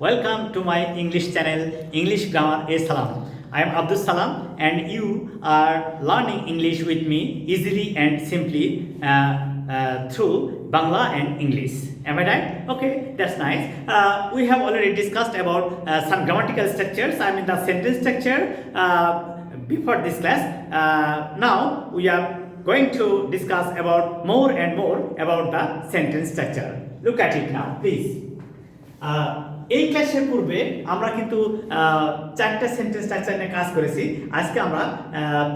Welcome to my English channel, English Grammar A Salam. I am Abdul Salam and you are learning English with me easily and simply through Bangla and English. Am I right? Okay, that's nice. We have already discussed about some grammatical structures. I mean the sentence structure before this class. Now we are going to discuss about more and more about the sentence structure. Look at it now, please. এই ক্লাসের পূর্বে আমরা কিন্তু চারটা sentence structure নিয়ে কাজ করেছি। আজকে আমরা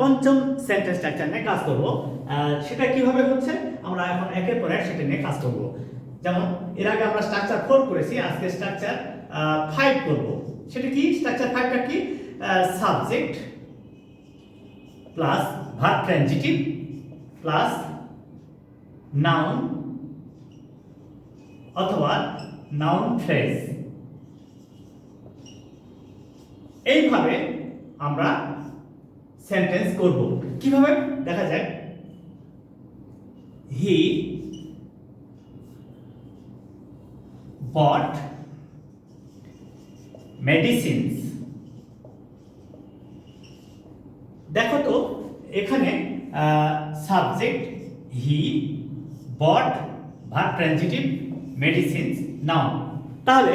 পঞ্চম সেন্টেন্স স্ট্রাকচার নিয়ে কাজ করব। সেটা কিভাবে হচ্ছে আমরা এখন একের পর এক সেটা নিয়ে কাজ করব। যেমন এর আগে আমরা স্ট্রাকচার 4 করেছি, আজকে স্ট্রাকচার 5 করব। সেটা কি? স্ট্রাকচার 5টা কি? Subject plus verb transitive plus noun অথবা নাউন ফ্রেজ। এইভাবে আমরা সেন্টেন্স করব। কিভাবে দেখা যায়? হি bought medicines। দেখো তো এখানে সাবজেক্ট হি bought verb transitive medicines noun. তাহলে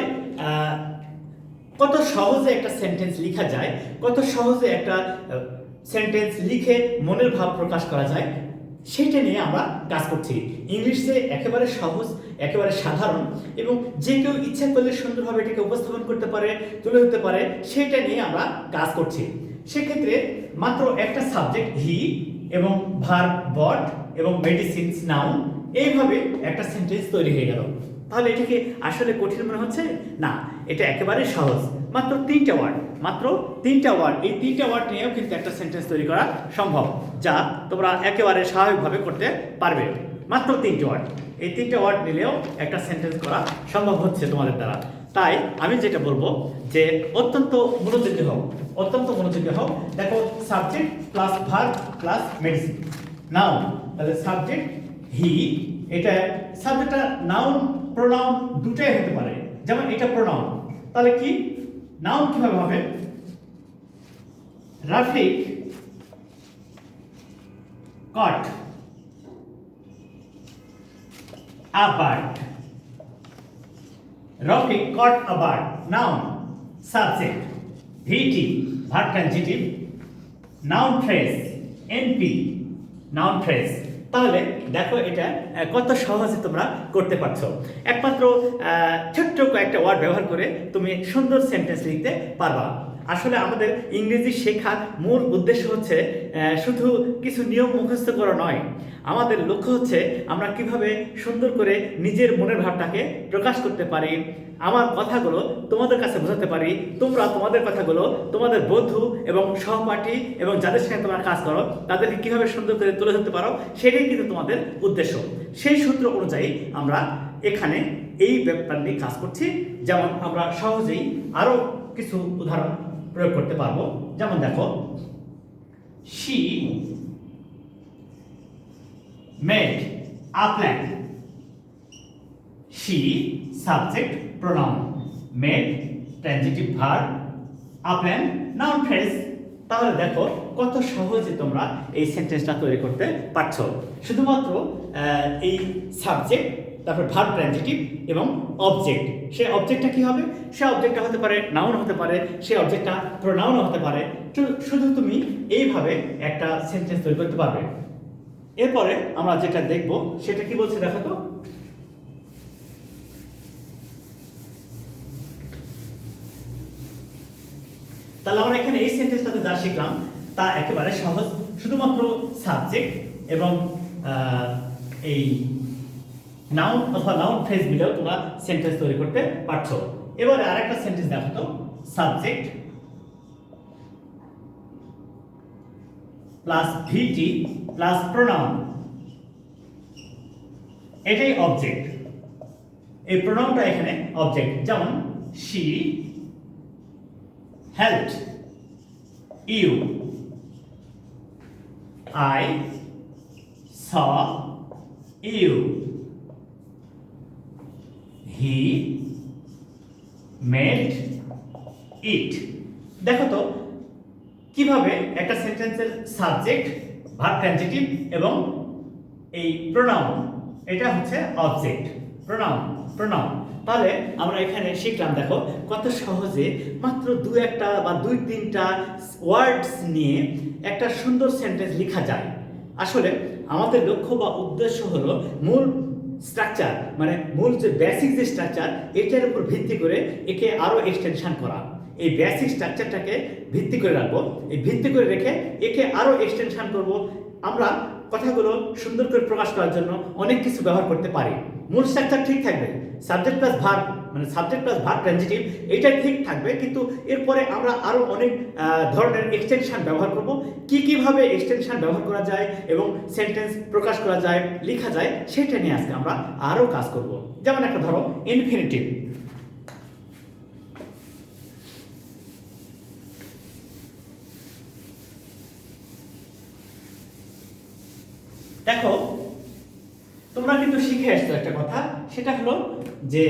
কত সহজে একটা সেন্টেন্স লেখা যায়, কত সহজে একটা সেন্টেন্স লিখে মনের ভাব প্রকাশ করা যায়, সেটা নিয়ে আমরা কাজ করছি। ইংলিশে একেবারে সহজ, একেবারে সাধারণ এবং যে কেউ ইচ্ছা করলে সুন্দরভাবে এটাকে উপস্থাপন করতে পারে, তুলে ধরতে পারে, সেটা নিয়ে আমরা কাজ করছি। সেক্ষেত্রে মাত্র একটা সাবজেক্ট হি এবং ভার্ব বট এবং মেডিসিনস নাউন, এইভাবে একটা সেন্টেন্স তৈরি হয়ে গেল। তাহলে এটাকে আসলে কঠিন মনে হচ্ছে? না, এটা একেবারে সহজ। মাত্র 3টা ওয়ার্ড, মাত্র 3টা ওয়ার্ড, এই 3টা ওয়ার্ড নিয়েও কিন্তু একটা সেন্টেন্স তৈরি করা সম্ভব, যা তোমরা একেবারে স্বাভাবিকভাবে করতে পারবে। মাত্র 3টে ওয়ার্ড, এই 3টে ওয়ার্ড নিলেও একটা সেন্টেন্স করা সম্ভব হচ্ছে তোমাদের দ্বারা। তাই আমি যেটা বলবো যে অত্যন্ত মনোযোগী হও, অত্যন্ত মনোযোগী হও। দেখো subject plus verb plus medicine noun. তাহলে সাবজেক্ট হি, এটা সাবজেক্টটা নাউন প্রোনাউন দুটাই হতে পারে। যেমন এটা প্রোনাউন, তাহলে কি নাউন কিভাবে হবে? Rafiq caught a bird। Rafiq caught a bird, noun, subject VT, verb transitive, noun phrase NP, noun phrase। তাহলে দেখো এটা কত সহজে তোমরা করতে পারছো। একমাত্র ছোট্ট কয়েকটা ওয়ার্ড ব্যবহার করে তুমি সুন্দর সেন্টেন্স লিখতে পারবা। আসলে আমাদের ইংরেজি শেখার মূল উদ্দেশ্য হচ্ছে শুধু কিছু নিয়ম মুখস্থ করা নয়। আমাদের লক্ষ্য হচ্ছে আমরা কিভাবে সুন্দর করে নিজের মনের ভাবটাকে প্রকাশ করতে পারি, আমার কথাগুলো তোমাদের কাছে বোঝাতে পারি, তোমরা তোমাদের কথাগুলো তোমাদের বন্ধু এবং সহপাঠী এবং যাদের সঙ্গে তোমরা কাজ করো তাদেরকে কিভাবে সুন্দর করে তুলে ধরতে পারো, সেটাই কিন্তু তোমাদের উদ্দেশ্য। সেই সূত্র অনুযায়ী আমরা এখানে এই ব্যাপার নিয়ে কাজ করছি। যেমন আমরা সহজেই আরও কিছু উদাহরণ প্রয়োগ করতে পারবো। যেমন দেখো, she made a plan। she subject pronoun, made transitive verb, a plan noun phrase। তাহলে দেখো কত সহজে তোমরা এই সেন্টেন্সটা তৈরি করতে পারছো। শুধুমাত্র এই সাবজেক্ট, তারপর ভার্ব ট্রানজিটিভ এবং অবজেক্ট। সেই অবজেক্টটা কি হবে? সে অবজেক্টটা হতে পারে নাউন, হতে পারে সেই অবজেক্টটা প্রোনাউনও হতে পারে। শুধু তুমি এইভাবে একটা সেন্টেন্স তৈরি করতে পারবে। এরপরে আমরা যেটা দেখব সেটা কি বলছে দেখো তো। তাহলে আমরা এখানে এই সেন্টেন্সটাতে যা শিখলাম তা একেবারে সহজ। শুধুমাত্র সাবজেক্ট এবং এই নাউন অথবা নাউন ফ্রেজ মিলেও তোমরা সেন্টেন্স তৈরি করতে পারছো। এবারে আরেকটা সেন্টেন্স দেখো তো, সাবজেক্ট প্লাস ভিটি প্লাস প্রোনাউন, এটাই অবজেক্ট। এই প্রোনাউনটা এখানে অবজেক্ট। যেমন she helped you, I saw you, he made it. দেখো তো কিভাবে একটা সেন্টেন্সের সাবজেক্ট, ভার্ব ট্রানজিটিভ এবং এই প্রোনাউন, এটা হচ্ছে অবজেক্ট, প্রোনাউন। তাহলে আমরা এখানে শিখলাম, দেখো কত সহজে মাত্র দু একটা বা দুই তিনটা ওয়ার্ডস নিয়ে একটা সুন্দর সেন্টেন্স লেখা যায়। আসলে আমাদের লক্ষ্য বা উদ্দেশ্য হলো মূল স্ট্রাকচার, মানে মূল যে বেসিক যে স্ট্রাকচার, এটার উপর ভিত্তি করে একে আরও এক্সটেনশন করা। এই বেসিক স্ট্রাকচারটাকে ভিত্তি করে রাখবো, এই ভিত্তি করে রেখে একে আরও এক্সটেনশন করব। আমরা কথাগুলো সুন্দর করে প্রকাশ করার জন্য অনেক কিছু ব্যবহার করতে পারি। মূল স্ট্রাকচার ঠিক থাকবে, সাবজেক্ট প্লাস ভার্ব, মানে সাবজেক্ট প্লাস ভার্ব ট্রানজিটিভ, এইটাই ঠিক থাকবে, কিন্তু এরপরে আমরা আরও অনেক ধরনের এক্সটেনশন ব্যবহার করব। কিভাবে এক্সটেনশন ব্যবহার করা যায় এবং সেন্টেন্স প্রকাশ করা যায়, লেখা যায়, সেটা নিয়ে আজকে আমরা আরও কাজ করব। যেমন একটা ধরো ইনফিনিটিভ। দেখো তোমরা কিন্তু শিখে আসছো একটা কথা, সেটা হলো যে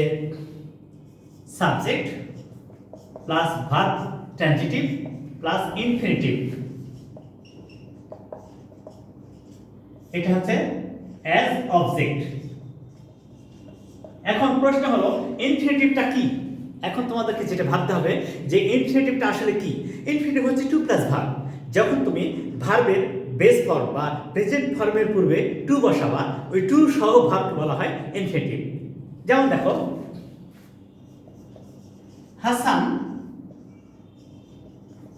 subject plus verb transitive plus infinitive, এটা হচ্ছে অ্যাজ অবজেক্ট। এখন প্রশ্ন হলো ইনফিনিটিভটা কি? এখন তোমাদেরকে যেটা ভাবতে হবে যে ইনফিনিটিভটা আসলে কি। ইনফিনিটিভ হচ্ছে টু প্লাস ভার্ব। যখন তুমি ভার্বের বেস ফর্ম বা প্রেজেন্ট ফর্মের পূর্বে টু বসাবা, ওই টু সহ ভার্বকে বলা হয় ইনফিনিটিভ। যেমন দেখো, Hasan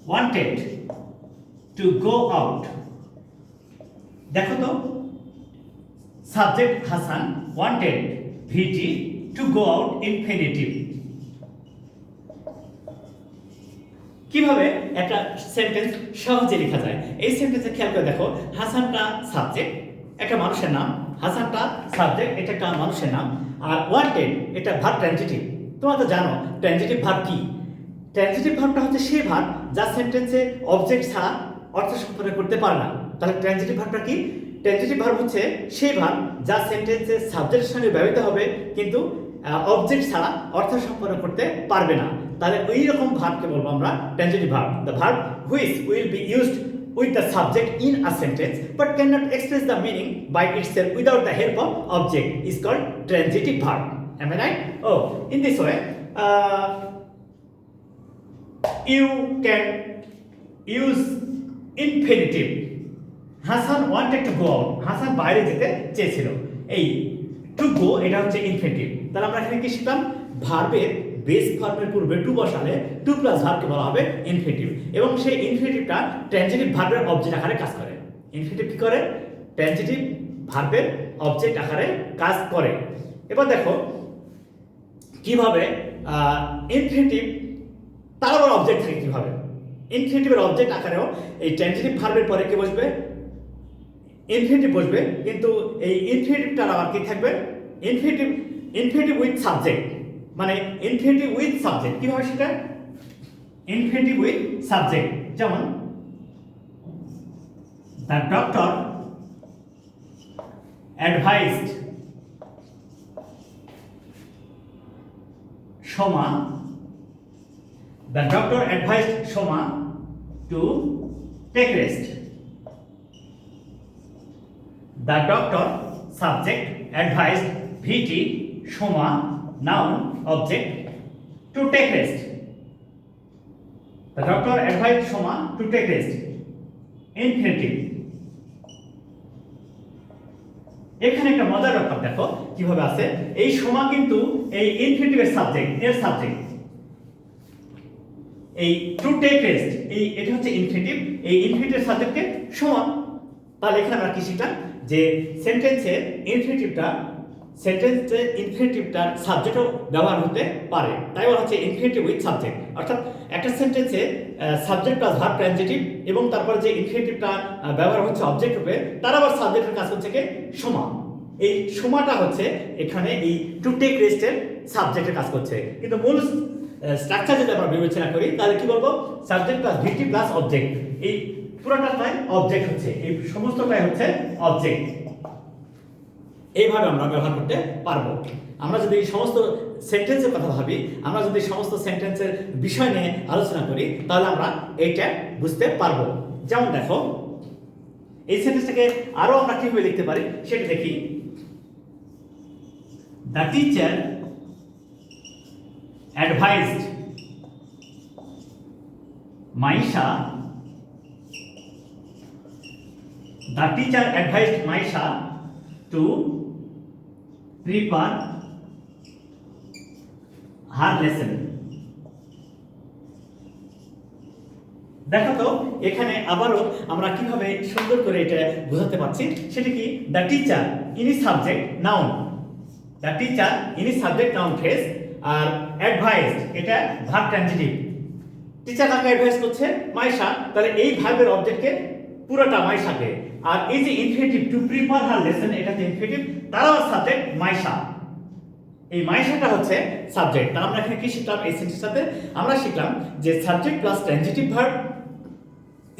wanted to go out. দেখো তো subject Hasan, wanted VT, to go out infinitive. কিভাবে একটা সেন্টেন্স সহজে লেখা যায় এই সেন্টেন্সে খেয়াল করে দেখো, হাসানটা সাবজেক্ট, একটা মানুষের নাম, হাসানটা সাবজেক্ট, এটা একটা মানুষের নাম, আর ওয়ান্টেড এটা ভার্ব ট্রানজিটিভ। তোমরা তো জানো ট্রানজিটিভ ভার্ব কি। ট্রানজিটিভ ভার্বটা হচ্ছে সেই ভার্ব যা সেন্টেন্সে অবজেক্ট ছাড়া অর্থ সম্পন্ন করতে পারে না। তাহলে ট্রানজিটিভ ভার্বটা কি? ট্রানজিটিভ ভার্ব হচ্ছে সেই ভার্ব যা সেন্টেন্সে সাবজেক্টের সঙ্গে ব্যবহৃত হবে কিন্তু অবজেক্ট ছাড়া অর্থ সম্পন্ন করতে পারবে না। তাহলে ওই রকম ভার্বকে বলবো আমরা transitive verb. The verb which will be used with the subject in a sentence but cannot express the meaning by itself without the help of object is called transitive verb. Am I right? Oh, in this way, you can use infinitive. Hasan wanted to go out. Hasan বাইরে যেতে চেয়েছিল। এই to go এটা হচ্ছে infinitive. তাহলে আমরা এখানে কি শিখলাম? ভার্বের বেস ফর্মের পূর্বে টু বসালে টু প্লাস ভার্বকে বলা হবে ইনফিনিটিভ, এবং সেই ইনফিনিটিভটা ট্রানজিটিভ ভার্বের অবজেক্ট আকারে কাজ করে। ইনফিনিটিভ কি করে? ট্রানজিটিভ ভার্বের অবজেক্ট আকারে কাজ করে। এবার দেখো কিভাবে ইনফিনিটিভ তার আবার অবজেক্ট থাকে কিভাবে। ইনফিনিটিভের অবজেক্ট আকারেও এই ট্রানজিটিভ ভার্বের পরে কি বসবে? ইনফিনিটিভ বসবে, কিন্তু এই ইনফিনিটিভটার আবার কি থাকবে? ইনফিনিটিভ উইথ সাবজেক্ট, মানে ইনফিনিটিভ উইথ সাবজেক্ট। কিভাবে সেটা? Infinitive with subject. যেমন the doctor advised Soma, the doctor advised Soma to take rest. The doctor subject, advised VT, Soma noun object to take rest. The doctor advised Shoma to take rest. Infinitive. এখানে একটা মজার ব্যাপার দেখো কিভাবে আছে। এই সোমা কিন্তু এই ইনফিনিটিভের সাবজেক্ট, এর সাবজেক্ট। এই টু টেক রেস্ট, এই এটা হচ্ছে ইনফিনিটিভ, এই ইনফিনিটিভের সাবজেক্টকে সোমা। তাহলে এখানে আমরা কি শিখলাম? যে সেন্টেন্সের ইনফিনিটিভটার সাবজেক্টও ব্যবহার হতে পারে, তাই বলা হচ্ছে ইনফিনিটিভ উইথ সাবজেক্ট। অর্থাৎ একটা সেন্টেন্সে সাবজেক্ট প্লাস ভার্ব ট্রানজিটিভ এবং তারপর যে ইনফিনিটিভটা ব্যবহার হচ্ছে অবজেক্ট রূপে, তার আবার সাবজেক্টের কাজ হচ্ছে কি সোমা। এই সোমাটা হচ্ছে এখানে এই টু টেক রেস্টের সাবজেক্টের কাজ করছে, কিন্তু মূল স্ট্রাকচার যদি আমরা বিবেচনা করি তাহলে কি বলবো? সাবজেক্ট প্লাস ভিটি প্লাস অবজেক্ট। এই পুরোটাই অবজেক্ট হচ্ছে, এই সমস্তটাই হচ্ছে অবজেক্ট। এইভাবে আমরা ব্যবহার করতে পারবো। আমরা যদি এই সমস্ত সেন্টেন্সের কথা ভাবি, আমরা যদি সমস্ত সেন্টেন্সের বিষয় নিয়ে আলোচনা করি, তাহলে আমরা এইটা বুঝতে পারবো। যেমন দেখো, এই সেন্টেন্সটাকে আরো আমরা কিভাবে লিখতে পারি সেটা দেখি। The teacher advised Maisha, the teacher advised Maisha to prepare her lesson. দেখো তো এখানে আবারও আমরা কিভাবে সুন্দর করে এটা বোঝাতে পারছি, সেটা কি, দ্য টিচার ইনি সাবজেক্ট নাউন, দ্য টিচার ইনি subject noun phrase, are advised এটা ভার্ব ট্রানজিটিভ। টিচার কাকে অ্যাডভাইস করছে? মাইশা, তাহলে এই ভার্বের অবজেক্টকে পুরোটা মাইশাকে, আর এই যে infinitive to prepare her lesson, এটা যে ইনফিনিটিভ, তারও সাবজেক্ট মাইশা। এই মাইশাটা হচ্ছে সাবজেক্ট। তাহলে আমরা এখানে কি শিখলাম? এই সেন্টেন্সের সাথে আমরা শিখলাম যে সাবজেক্ট প্লাস ট্রানজিটিভ ভার্ব,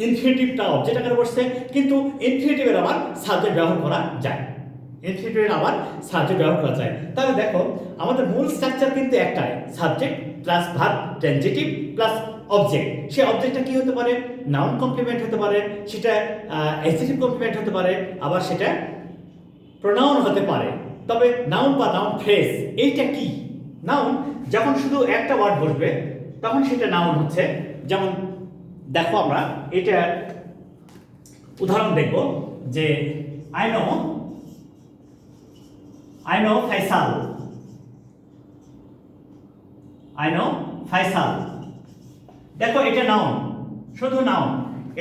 ইনফিনিটিভটা অবজেক্ট আকারে বসছে, কিন্তু ইনফিনিটিভের আবার সাবজেক্ট ব্যবহার করা যায়, ইনফিনিটিভের আবার সাবজেক্ট ব্যবহার করা যায়। তাহলে দেখো আমাদের মূল স্ট্রাকচার কিন্তু একটাই, subject plus verb transitive plus object. সেই অবজেক্টটা কি হতে পারে? নাউন কমপ্লিমেন্ট হতে পারে, সেটা অ্যাডজেক্টিভ কমপ্লিমেন্ট হতে পারে, আবার সেটা প্রোনাউন হতে পারে। তবে নাউন বা নাউন ফ্রেজ এইটা কি? নাউন যখন শুধু একটা ওয়ার্ড বসবে তখন সেটা নাউন হচ্ছে। যেমন দেখো আমরা এটা উদাহরণ দেখব যে I know Faisal, I know Faisal. দেখো এটা নাউন, শুধু নাউন,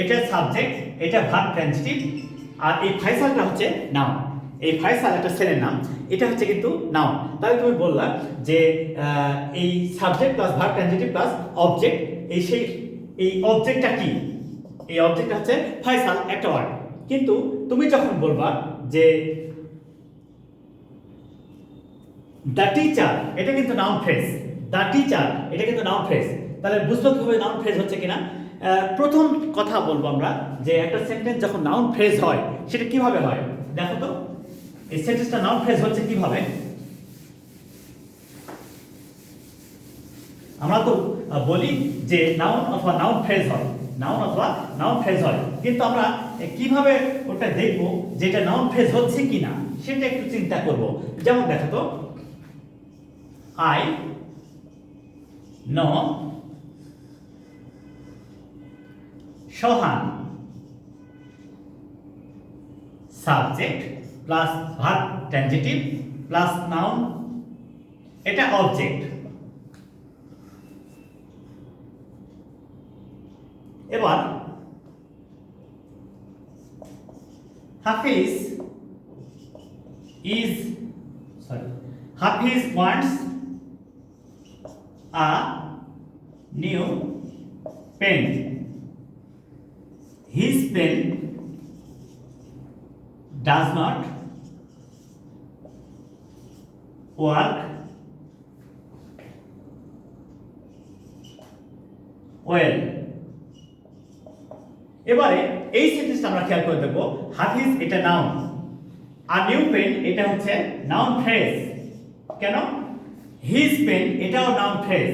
এটা সাবজেক্ট, এটা ভার্ব ট্রানজিটিভ, আর এই ফাইসালটা হচ্ছে নাউন। এই ফাইসাল একটা ছেলের নাম, এটা হচ্ছে কিন্তু নাউন। তাহলে তুমি বললা যে এই subject plus verb transitive plus object, এই অবজেক্টটা কি? এই অবজেক্টটা হচ্ছে ফাইসাল, একটা ওয়ার্ড। কিন্তু তুমি যখন বলবা যে দ্য টিচার, এটা কিন্তু নাউন ফ্রেজ, দ্য টিচার এটা কিন্তু নাউন ফ্রেজ। তাহলে বুঝতে কিভাবে নাউন ফ্রেজ হচ্ছে কিনা? প্রথম কথা বলবো আমরা যে একটা সেন্টেন্স যখন নাউন ফ্রেজ হয় সেটা কিভাবে হয়। দেখো তো এই সেন্টেন্সটা নাউন ফ্রেজ হচ্ছে কিভাবে। আমরা তো বলি যে নাউন অথবা নাউন ফ্রেজ হয়, নাউন অথবা নাউন ফ্রেজ হয়, কিন্তু আমরা কিভাবে ওটা দেখবো যে এটা নাউন ফ্রেজ হচ্ছে কিনা সেটা একটু চিন্তা করব। যেমন দেখো তো, I know Sohan, subject plus verb transitive plus noun, এটা অবজেক্ট। এবার হাফিজ wants a new pen. His pen does not work well. এবারে এই সেন্টেন্সটা আমরা খেয়াল করে দেখব, হাফিজ এটা নাউন, আর নিউ পেন এটা হচ্ছে নাউন ফ্রেজ। কেন? হিজ পেন এটাও নাউন ফ্রেজ।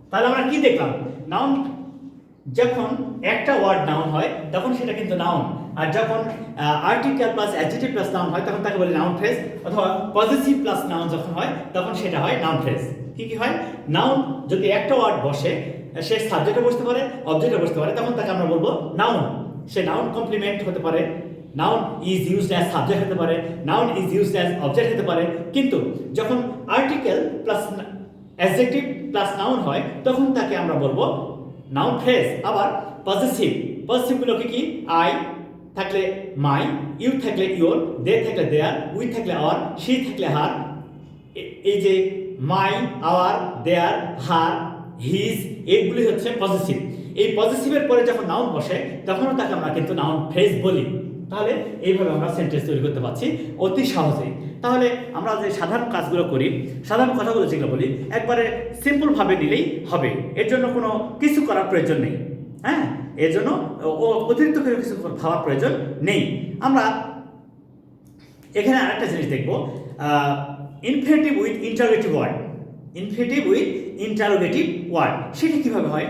তাহলে আমরা কি দেখলাম? নাউন যখন একটা ওয়ার্ড নাউন হয় তখন সেটা কিন্তু নাউন, আর যখন article plus adjective plus noun হয় তখন তাকে বলে নাউন ফ্রেজ, অথবা পজিটিভ প্লাস নাউন যখন হয় তখন সেটা হয় নাউন ফ্রেজ। কি কি হয়? নাউন যদি একটা ওয়ার্ড বসে, সে সাবজেক্টে বসতে পারে, অবজেক্টে বসতে পারে, তখন তাকে আমরা বলবো নাউন। সে নাউন কমপ্লিমেন্ট হতে পারে, noun is used as subject হতে পারে, noun is used as object হতে পারে। কিন্তু যখন article plus adjective plus noun হয় তখন তাকে আমরা বলবো নাউন ফ্রেজ। আবার পজিটিভগুলো কি? আই থাকলে মাই, ইউ থাকলে ইউর, দে থাকলে দেয়ার, উই থাকলে আওয়ার, শি থাকলে হার। এই যে মাই, আওয়ার, দেয়ার, হার, হিজ, এগুলি হচ্ছে পজিটিভ। এই পজিটিভের পরে যখন নাউন বসে তখনও তাকে আমরা কিন্তু নাউন ফ্রেজ বলি। তাহলে এইভাবে আমরা সেন্টেন্স তৈরি করতে পারছি অতি সহজেই। তাহলে আমরা যে সাধারণ কাজগুলো করি, সাধারণ কথাগুলো যেগুলো বলি, একবারে সিম্পলভাবে নিলেই হবে, এর জন্য কোনো কিছু করার প্রয়োজন নেই। হ্যাঁ, এর জন্য অতিরিক্ত করে কিছু ভাবার প্রয়োজন নেই। আমরা এখানে আরেকটা জিনিস দেখব, infinitive with interrogative word. Infinitive with interrogative word. সেটা কিভাবে হয়?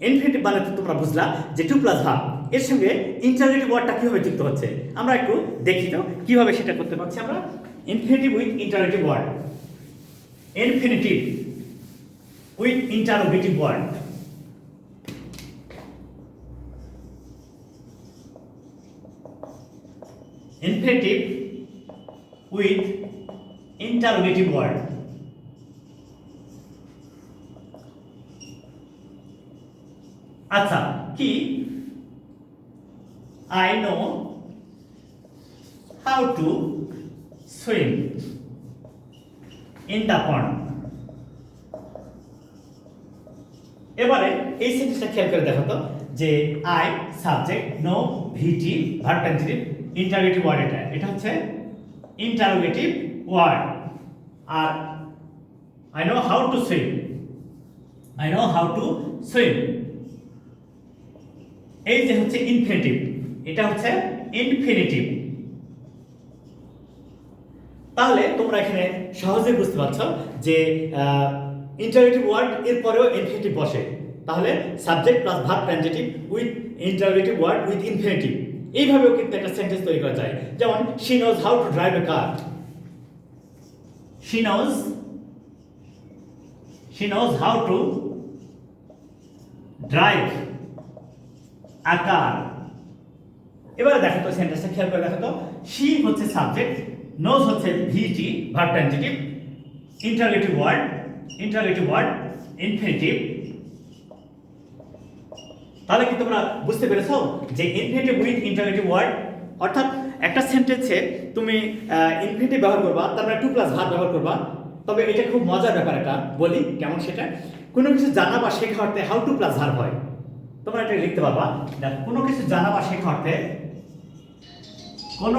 ইনফিনিটিভ বানাতে তোমরা বুঝলা যে টু প্লাস ভার্ব, এর সঙ্গে ইন্টারোগেটিভ ওয়ার্ডটা কিভাবে যুক্ত হচ্ছে আমরা একটু দেখি তো কিভাবে সেটা করতে পারছি আমরা। Infinitive with interrogative word, infinitive with interrogative word. Infinitive with interrogative word. আচ্ছা, কি I know how to swim in the pond। এবারে এই সেন্টেন্সটা খেয়াল করে দেখো তো যে I subject, know VT verb transitive, interrogative word, এটা হচ্ছে ইন্টারোগেটিভ ওয়ার্ড। আর I know how to swim, I know how to swim, এই যে হচ্ছে ইনফিনিটিভ, এটা হচ্ছে ইনফিনিটিভ। তাহলে তোমরা এখানে সহজে বুঝতে পারছো যে ইন্টারোগেটিভ ওয়ার্ড এর পরেও ইনফিনিটিভ বসে, তাহলে subject plus verb transitive with interrogative word with infinitive, এইভাবেও কিন্তু একটা সেন্টেন্স তৈরি করা যায়। যেমন she knows how to drive a car, she knows how to drive a car. এবারে দেখো তো সেন্টেন্সটা খেয়াল করে দেখো তো, শি হচ্ছে সাবজেক্ট, নোজ হচ্ছে VT verb transitive, interrogative word infinitive. তাহলে কি তোমরা বুঝতে পেরেছো যে ইনফিনিটিভ উইথ ইন্টারোগেটিভ ওয়ার্ড, অর্থাৎ একটা সেন্টেন্সে তুমি ইনফিনিটিভ ব্যবহার করবা, তারপরে টু প্লাস ভার্ব ব্যবহার করবা। তবে এটা খুব মজার ব্যাপার, এটা বলি কেমন সেটা। কোনো কিছু জানা বা শেখা অর্থে হাউ টু প্লাস ভার্ব হয়, তোমরা এটা লিখতে পারবা। কোনো কিছু জানা বা শেখা অর্থে, কোনো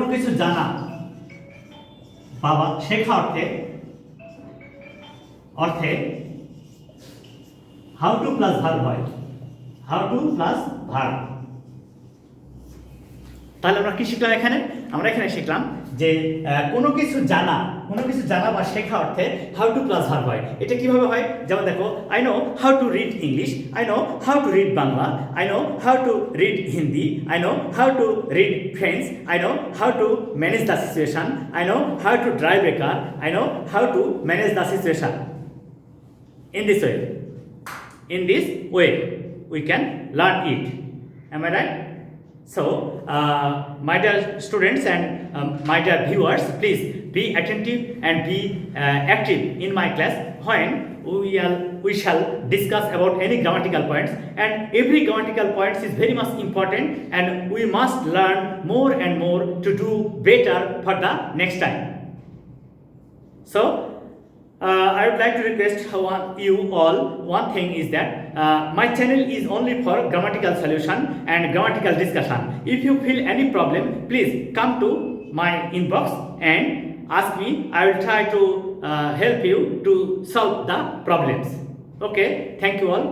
কিছু জানা বা শেখা অর্থে হাউ টু প্লাস ভার্ব হয়, হাউ টু প্লাস ভার্ব। তাহলে আমরা কি শিখলাম এখানে? আমরা এখানে শিখলাম যে কোনো কিছু জানা বা শেখা অর্থে হাউ টু প্লাস ভার্ব হয়। এটা কিভাবে হয়? যেমন দেখো, I know how to read English, I know how to read Bangla, I know how to read Hindi, I know how to read French, I know how to manage the situation, I know how to drive a car, I know how to manage the situation. In this way we can learn it. Am I right? So my dear students and my dear viewers, please be attentive and be active in my class when we shall discuss about any grammatical points, and every grammatical points is very much important, and we must learn more and more to do better for the next time. So I would like to request you all one thing is that my channel is only for grammatical solution and grammatical discussion. If you feel any problem, please come to my inbox and ask me. I will try to help you to solve the problems. Okay, thank you all.